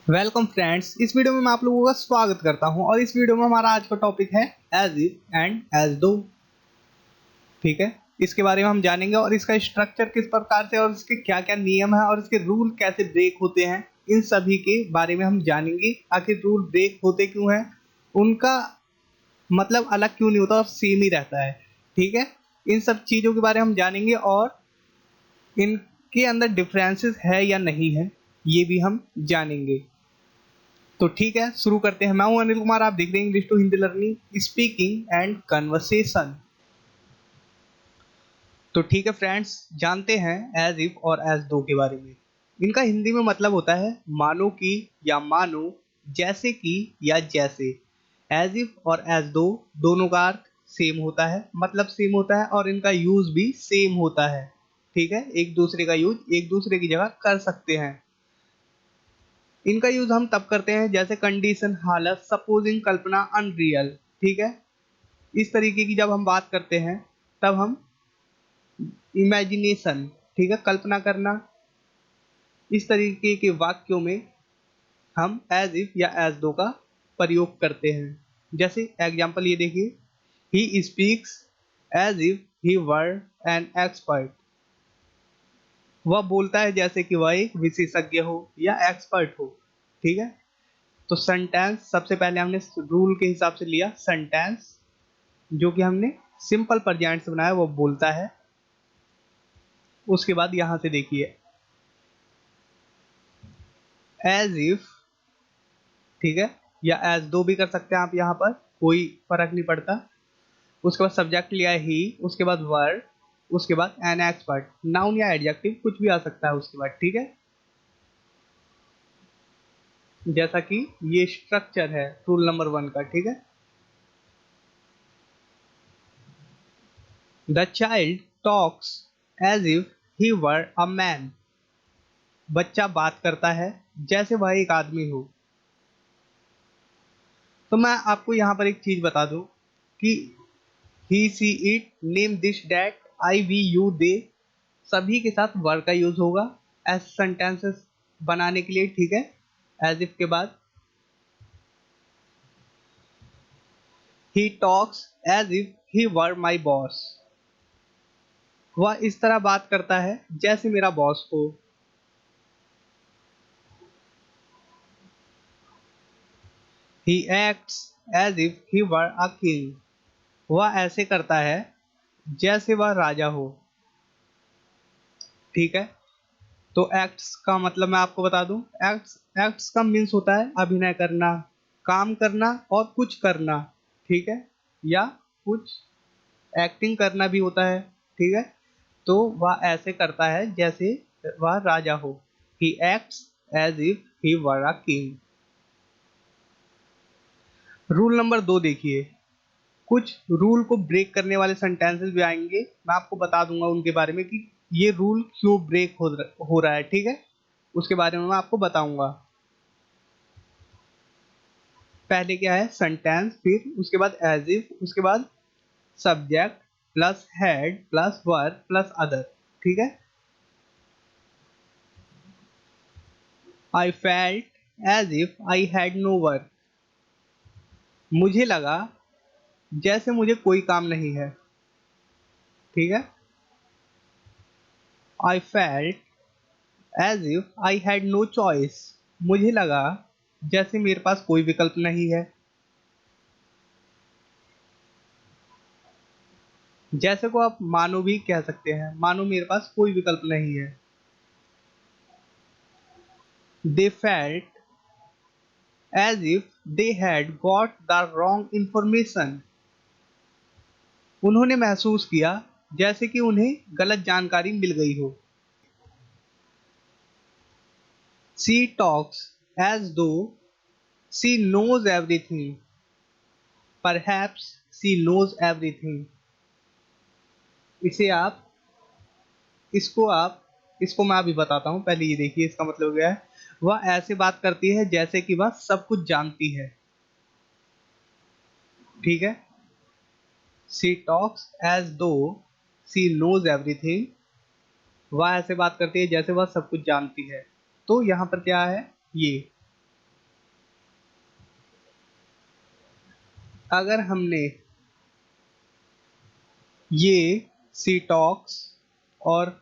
Welcome friends, इस video में मैं आप लोगों का स्वागत करता हूं और इस वीडियो में हमारा आज का टॉपिक है एज इफ एंड एज दो। ठीक है, इसके बारे में हम जानेंगे और इसका स्ट्रक्चर किस प्रकार से और इसके क्या क्या नियम है और इसके रूल कैसे ब्रेक होते हैं, इन सभी के बारे में हम जानेंगे। आखिर रूल ब्रेक होते क्यों हैं, उनका मतलब अलग क्यों नहीं होता और सेम ही रहता है। ठीक है, इन सब चीज़ों के बारे में हम जानेंगे और इनके अंदर डिफरेंसेस है या नहीं है ये भी हम जानेंगे। तो ठीक है, शुरू करते हैं। मैं हूं अनिल कुमार, आप देख रहे हैं English to Hindi learning speaking and conversation. तो ठीक है फ्रेंड्स, जानते हैं एज इफ और एज दो के बारे में। इनका हिंदी में मतलब होता है मानो कि या मानो, जैसे कि या जैसे। एज इफ और एज दो दोनों का अर्थ सेम होता है, मतलब सेम होता है और इनका यूज भी सेम होता है। ठीक है, एक दूसरे का यूज एक दूसरे की जगह कर सकते हैं। इनका यूज हम तब करते हैं जैसे कंडीशन, हालत, सपोजिंग, कल्पना, अनरियल। ठीक है, इस तरीके की जब हम बात करते हैं तब हम इमेजिनेशन, ठीक है, कल्पना करना, इस तरीके के वाक्यों में हम एज इफ या एज दो का प्रयोग करते हैं। जैसे एग्जाम्पल ये देखिए, he speaks as if he were an expert. वह बोलता है जैसे कि वह एक विशेषज्ञ हो या एक्सपर्ट हो। ठीक है, तो सेंटेंस सबसे पहले हमने रूल के हिसाब से लिया। सेंटेंस जो कि हमने सिंपल प्रेजेंट से बनाया वो बोलता है। उसके बाद यहां से देखिए एज इफ, ठीक है, या एज दो भी कर सकते हैं आप, यहां पर कोई फर्क नहीं पड़ता। उसके बाद सब्जेक्ट लिया ही, उसके बाद वर्ड, उसके बाद एन एक्सपर्ट, नाउन या एडजेक्टिव कुछ भी आ सकता है उसके बाद। ठीक है, जैसा कि ये स्ट्रक्चर है रूल नंबर 1 का। ठीक है, the child talks as if he were a man. बच्चा बात करता है जैसे वह एक आदमी हो। तो मैं आपको यहाँ पर एक चीज बता दूं कि he she it name this that I we you they सभी के साथ वर्ड का यूज होगा एज सेंटेंसेस बनाने के लिए। ठीक है, एज इफ के बाद he talks as if he were my boss. वह इस तरह बात करता है जैसे मेरा बॉस हो। He acts as if he were a king. वह ऐसे करता है जैसे वह राजा हो। ठीक है, तो एक्ट्स का मतलब मैं आपको बता दूं, एक्ट्स एक्ट्स का मीन्स होता है अभिनय करना, काम करना और कुछ करना। ठीक है, या कुछ एक्टिंग करना भी होता है। ठीक है, तो वह ऐसे करता है जैसे वह राजा हो। He acts as if he were a king. Rule number 2 देखिए, कुछ रूल को ब्रेक करने वाले सेंटेंसेस भी आएंगे, मैं आपको बता दूंगा उनके बारे में कि ये रूल क्यों ब्रेक हो रहा है। ठीक है, उसके बारे में मैं आपको बताऊंगा। पहले क्या है, सेंटेंस, फिर उसके बाद एज इफ, उसके बाद subject plus head plus verb plus other. ठीक है, I felt as if I had no work. मुझे लगा जैसे मुझे कोई काम नहीं है। ठीक है, I felt as if I had no choice. मुझे लगा जैसे मेरे पास कोई विकल्प नहीं है। जैसे को आप मानो भी कह सकते हैं, मानो मेरे पास कोई विकल्प नहीं है। They felt as if they had got the wrong information. उन्होंने महसूस किया जैसे कि उन्हें गलत जानकारी मिल गई हो। She talks as though she knows everything. Perhaps she knows everything. इसे आप इसको मैं अभी बताता हूँ, पहले ये देखिए इसका मतलब क्या है। वह ऐसे बात करती है जैसे कि वह सब कुछ जानती है। ठीक है, she talks as though she knows everything. वह ऐसे बात करती है जैसे वह सब कुछ जानती है। तो यहाँ पर क्या है, ये अगर हमने ये सी टॉक्स और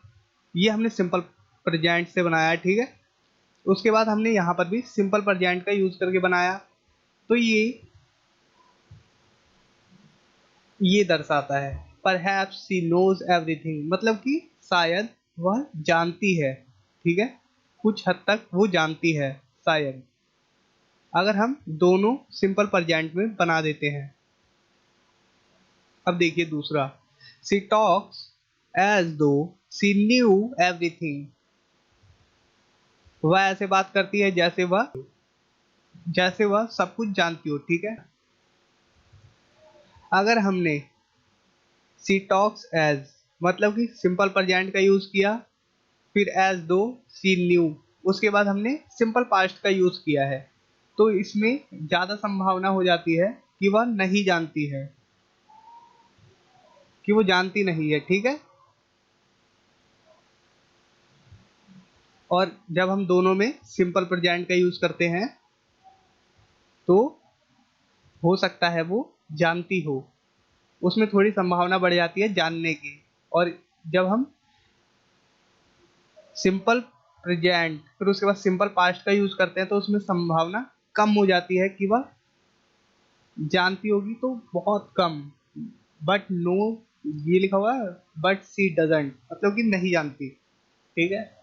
ये हमने सिंपल प्रेजेंट से बनाया, ठीक है। उसके बाद हमने यहाँ पर भी सिंपल प्रेजेंट का यूज करके बनाया, तो ये दर्शाता है परहैप्स शी नोज एवरीथिंग, मतलब कि शायद वह जानती है, ठीक है, कुछ हद तक वो जानती है शायद। अगर हम दोनों सिंपल प्रेजेंट में बना देते हैं। अब देखिए दूसरा, she talks as though she knew everything, वह ऐसे बात करती है जैसे वह सब कुछ जानती हो, ठीक है। अगर हमने शी टॉक्स एज मतलब कि सिंपल प्रेजेंट का यूज किया, फिर एज दो शी न्यू, उसके बाद हमने सिंपल पास्ट का यूज किया है, तो इसमें ज्यादा संभावना हो जाती है कि वह नहीं जानती है, कि वो जानती नहीं है, ठीक है। और जब हम दोनों में सिंपल प्रेजेंट का यूज करते हैं तो हो सकता है वो जानती हो, उसमें थोड़ी संभावना बढ़ जाती है जानने की। और जब हम सिंपल प्रेजेंट फिर उसके बाद सिंपल पास्ट का यूज करते हैं तो उसमें संभावना कम हो जाती है कि वह जानती होगी, तो बहुत कम। बट नो, ये लिखा हुआ है बट सी डजंट, मतलब कि नहीं जानती, ठीक है।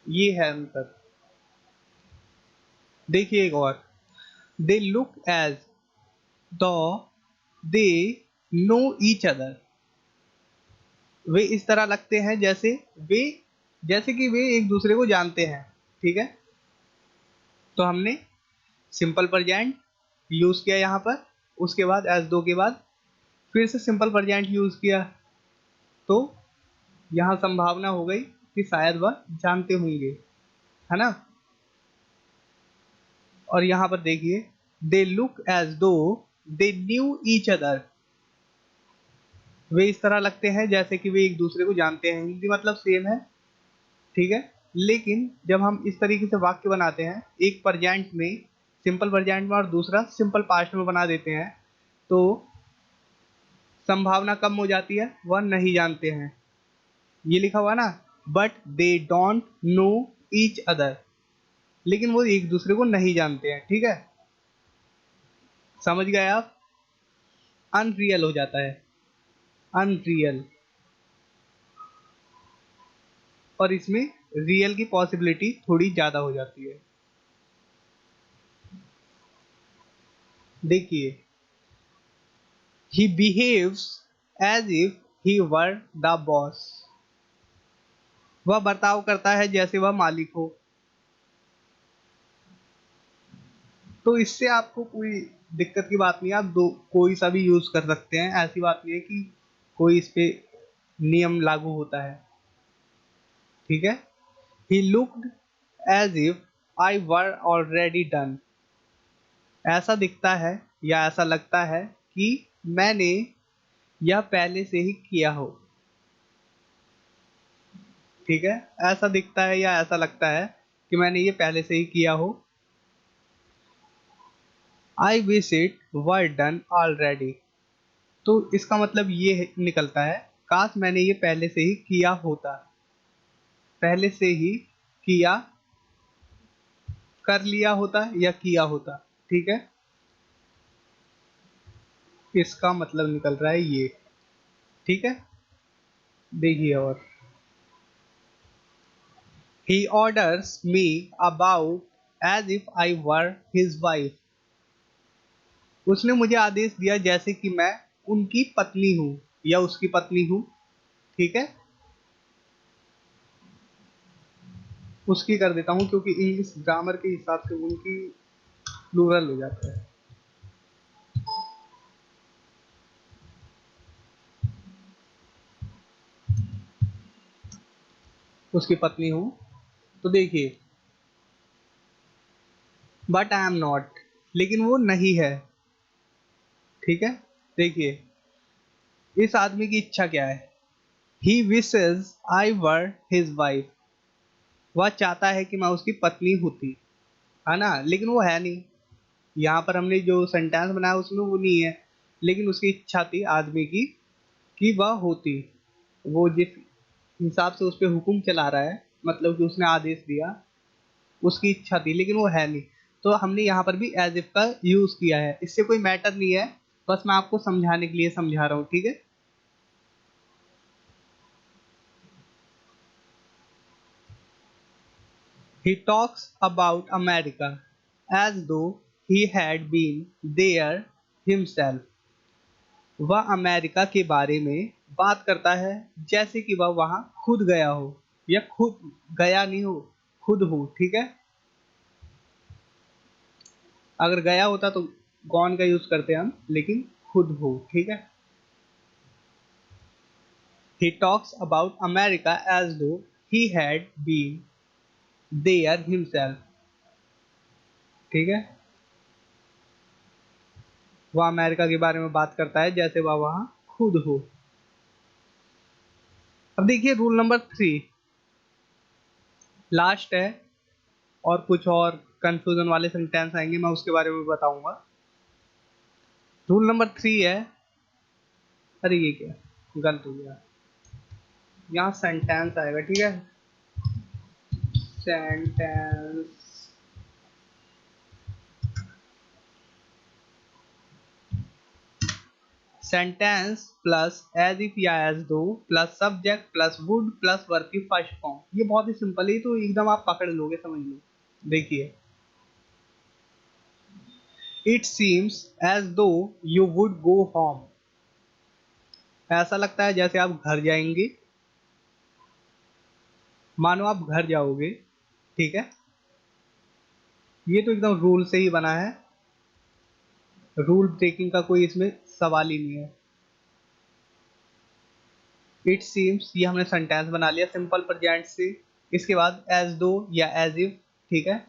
ये है अंतर। देखिए एक और, they look as the they know each other, वे इस तरह लगते हैं वे जैसे कि वे एक दूसरे को जानते हैं, ठीक है। तो हमने सिंपल प्रेजेंट यूज किया यहाँ पर, उसके बाद एस दो के बाद फिर से सिंपल प्रेजेंट यूज किया, तो यहाँ संभावना हो गई कि शायद वह जानते होंगे, है ना। और यहाँ पर देखिए, दे लुक एज दो दे न्यू ईच अदर, वे इस तरह लगते हैं जैसे कि वे एक दूसरे को जानते हैं, हिंदी मतलब सेम है, ठीक है। लेकिन जब हम इस तरीके से वाक्य बनाते हैं, एक प्रेजेंट में सिंपल प्रेजेंट में और दूसरा सिंपल पास्ट में बना देते हैं, तो संभावना कम हो जाती है, वह नहीं जानते हैं। ये लिखा हुआ ना, but they don't know each other, लेकिन वो एक दूसरे को नहीं जानते हैं, ठीक है। समझ गए आप। अनरियल हो जाता है, अनरियल, और इसमें रियल की पॉसिबिलिटी थोड़ी ज्यादा हो जाती है। देखिए, he behaves as if he were the boss, वह बर्ताव करता है जैसे वह मालिक हो। तो इससे आपको कोई दिक्कत की बात नहीं है, आप दो कोई सा भी यूज कर सकते हैं, ऐसी बात नहीं है कि कोई इस पे नियम लागू होता है, ठीक है। He looked as if I were already done, ऐसा दिखता है या ऐसा लगता है कि मैंने यह पहले से ही किया हो, ठीक है। ऐसा दिखता है या ऐसा लगता है कि मैंने ये पहले से ही किया हो। I wish it were done already, तो इसका मतलब ये निकलता है, काश मैंने ये पहले से ही किया होता, पहले से ही किया, कर लिया होता या किया होता, ठीक है। इसका मतलब निकल रहा है ये, ठीक है। देखिए और, he orders me about as if I were his wife, उसने मुझे आदेश दिया जैसे कि मैं उनकी पत्नी हूँ या उसकी पत्नी हूँ, ठीक है। उसकी कर देता हूँ क्योंकि इंग्लिश ग्रामर के हिसाब से उनकी प्लूरल हो जाता है। उसकी पत्नी हूँ, तो देखिए, बट आई एम नॉट, लेकिन वो नहीं है, ठीक है। देखिए, इस आदमी की इच्छा क्या है, ही wishes I were his wife, वह चाहता है कि मैं उसकी पत्नी होती, है ना, लेकिन वो है नहीं, यहाँ पर हमने जो सेंटेंस बनाया उसमें वो नहीं है, लेकिन उसकी इच्छा थी आदमी की कि वह होती। वो जिस हिसाब से उस पर हुक्म चला रहा है, मतलब कि उसने आदेश दिया, उसकी इच्छा थी, लेकिन वो है नहीं। तो हमने यहाँ पर भी एज इफ का यूज किया है। इससे कोई मैटर नहीं है, बस मैं आपको समझाने के लिए समझा रहा हूँ, ठीक है। He talks about America as though he had been there himself. वह अमेरिका के बारे में बात करता है जैसे कि वह वहां खुद गया हो, या खुद गया नहीं हो, खुद हो, ठीक है। अगर गया होता तो गॉन का यूज करते हम, लेकिन खुद हो, ठीक है। He talks about America as though he had been there himself, ठीक है। वह अमेरिका के बारे में बात करता है जैसे वह वहां खुद हो। अब देखिए रूल नंबर 3 लास्ट है, और कुछ और कंफ्यूजन वाले सेंटेंस आएंगे, मैं उसके बारे में बताऊंगा। रूल नंबर 3 है, अरे ये क्या गलत हो गया, यहाँ सेंटेंस आएगा, ठीक है। Sentence sentence plus as if या as though plus subject plus would plus verb की फर्स्ट फॉर्म। ये बहुत ही सिंपल है, तो एकदम आप पकड़ लोगे, समझ लो। देखिए, इट सीम्स एज दो यू वुड गो होम। ऐसा लगता है जैसे आप घर जाएंगे, मानो आप घर जाओगे, ठीक है। ये तो एकदम रूल से ही बना है, रूल ब्रेकिंग का कोई इसमें सवाल ही नहीं है। इट सीम्स, ये हमने सेंटेंस बना लिया सिंपल प्रेजेंट से। इसके बाद एज दो या एज इफ, ठीक है,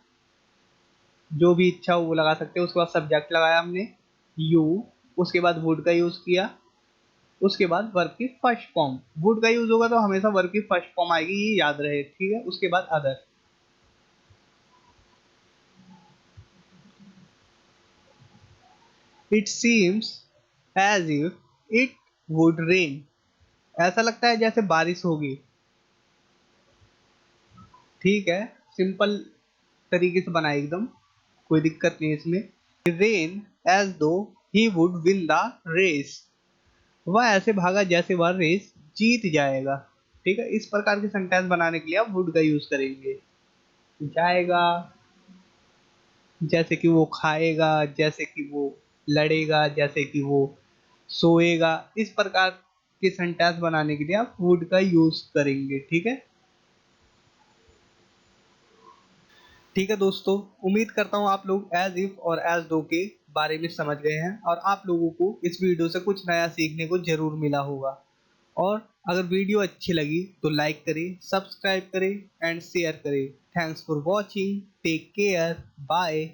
जो भी इच्छा हो वो लगा सकते हैं। उसके बाद सब्जेक्ट लगाया हमने यू, उसके बाद वुड का यूज किया, उसके बाद वर्ब की फर्स्ट फॉर्म। वुड का यूज होगा तो हमेशा वर्ब की फर्स्ट फॉर्म आएगी, ये याद रहे, ठीक है। उसके बाद other. It seems as if it would rain. ऐसा लगता है जैसे बारिश होगी, ठीक है। सिंपल तरीके से बनाए एकदम, कोई दिक्कत नहीं है इसमें। Ran as though he would win the race. वह ऐसे भागा जैसे वह रेस जीत जाएगा, ठीक है। इस प्रकार के सेंटेंस बनाने के लिए आप वुड का यूज करेंगे। जाएगा, जैसे कि वो खाएगा, जैसे कि वो लड़ेगा, जैसे कि वो सोएगा। इस प्रकार के सेंटेंस बनाने के लिए आप वुड का यूज करेंगे, ठीक है। ठीक है दोस्तों, उम्मीद करता हूँ आप लोग एज इफ और एज दो के बारे में समझ गए हैं, और आप लोगों को इस वीडियो से कुछ नया सीखने को जरूर मिला होगा। और अगर वीडियो अच्छी लगी तो लाइक करें, सब्सक्राइब करें एंड शेयर करें। Thanks for watching, take care, bye.